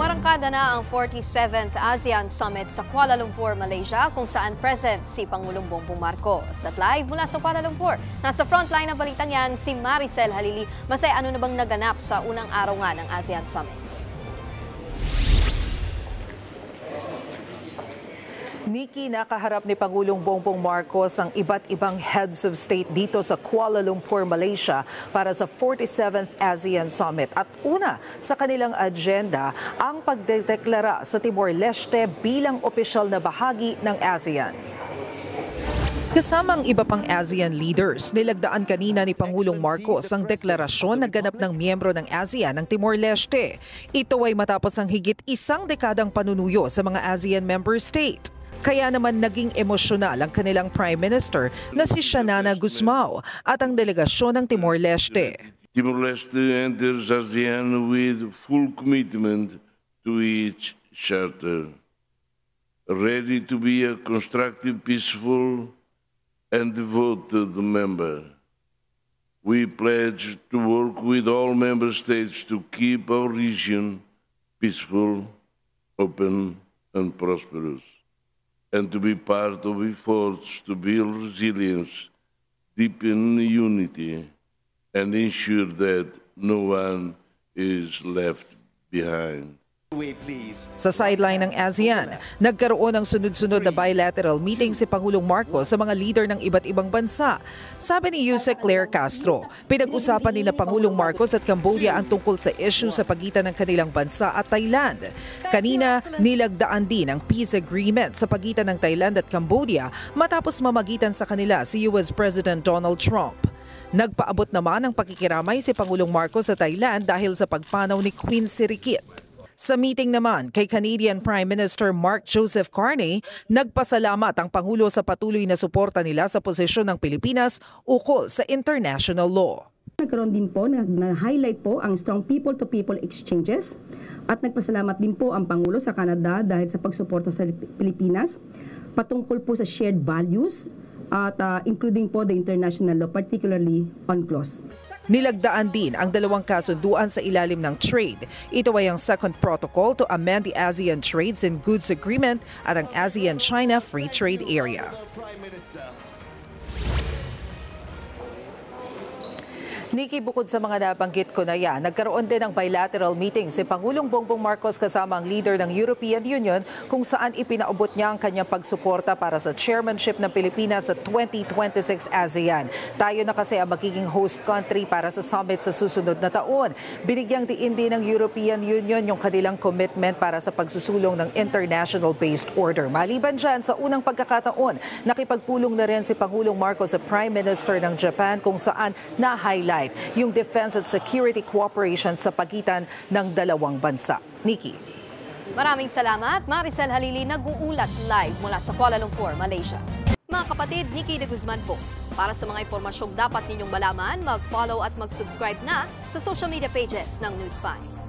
Umarangkada na ang 47th ASEAN Summit sa Kuala Lumpur, Malaysia, kung saan present si Pangulong Bongbong Marcos. At live mula sa Kuala Lumpur, nasa frontline ng balitang yan si Maricel Halili. Masay, ano na bang naganap sa unang araw nga ng ASEAN Summit? Nikki, nakaharap ni Pangulong Bongbong Marcos ang iba't ibang heads of state dito sa Kuala Lumpur, Malaysia para sa 47th ASEAN Summit. At una sa kanilang agenda ang pagdedeklara sa Timor-Leste bilang opisyal na bahagi ng ASEAN. Kasamang iba pang ASEAN leaders, nilagdaan kanina ni Pangulong Marcos ang deklarasyon na ganap ng miyembro ng ASEAN ng Timor-Leste. Ito ay matapos ang higit isang dekadang panunuyo sa mga ASEAN member state. Kaya naman naging emosyonal ang kanilang Prime Minister na si Xanana Gusmao at ang delegasyon ng Timor-Leste. Timor-Leste enters ASEAN with full commitment to its charter, ready to be a constructive, peaceful and devoted member. We pledge to work with all member states to keep our region peaceful, open and prosperous, and to be part of efforts to build resilience, deepen unity, and ensure that no one is left behind. Sa sideline ng ASEAN, nagkaroon ng sunod-sunod na bilateral meeting si Pangulong Marcos sa mga leader ng iba't ibang bansa. Sabi ni Yusek Claire Castro, pinag-usapan ni na Pangulong Marcos at Cambodia ang tungkol sa issue sa pagitan ng kanilang bansa at Thailand. Kanina, nilagdaan din ang peace agreement sa pagitan ng Thailand at Cambodia matapos mamagitan sa kanila si US President Donald Trump. Nagpaabot naman ng pakikiramay si Pangulong Marcos sa Thailand dahil sa pagpanaw ni Queen Sirikit. Sa meeting naman kay Canadian Prime Minister Mark Joseph Carney, nagpasalamat ang Pangulo sa patuloy na suporta nila sa posisyon ng Pilipinas ukol sa international law. Nagkaroon din po, na-highlight po ang strong people-to-people exchanges at nagpasalamat din po ang Pangulo sa Canada dahil sa pagsuporta sa Pilipinas patungkol po sa shared values at including po the international law, particularly UNCLOS. Nilagdaan din ang dalawang kasunduan sa ilalim ng trade. Ito ay ang second protocol to amend the ASEAN Trades and Goods Agreement at ang ASEAN-China Free Trade Area. Nikki, bukod sa mga nabanggit ko na yan, nagkaroon din ng bilateral meeting si Pangulong Bongbong Marcos kasama ang leader ng European Union kung saan ipinaabot niya ang kanyang pagsuporta para sa chairmanship ng Pilipinas sa 2026 ASEAN. Tayo na kasi ang magiging host country para sa summit sa susunod na taon. Binigyang diin din ng European Union yung kanilang commitment para sa pagsusulong ng international-based order. Maliban dyan, sa unang pagkakataon, nakipagpulong na rin si Pangulong Marcos sa Prime Minister ng Japan kung saan na-highlight yung defense at security cooperation sa pagitan ng dalawang bansa. Nikki. Maraming salamat. Maricel Halili, nag-uulat live mula sa Kuala Lumpur, Malaysia. Mga kapatid, Nikki de Guzman po. Para sa mga impormasyong dapat ninyong malaman, mag-follow at mag-subscribe na sa social media pages ng News 5.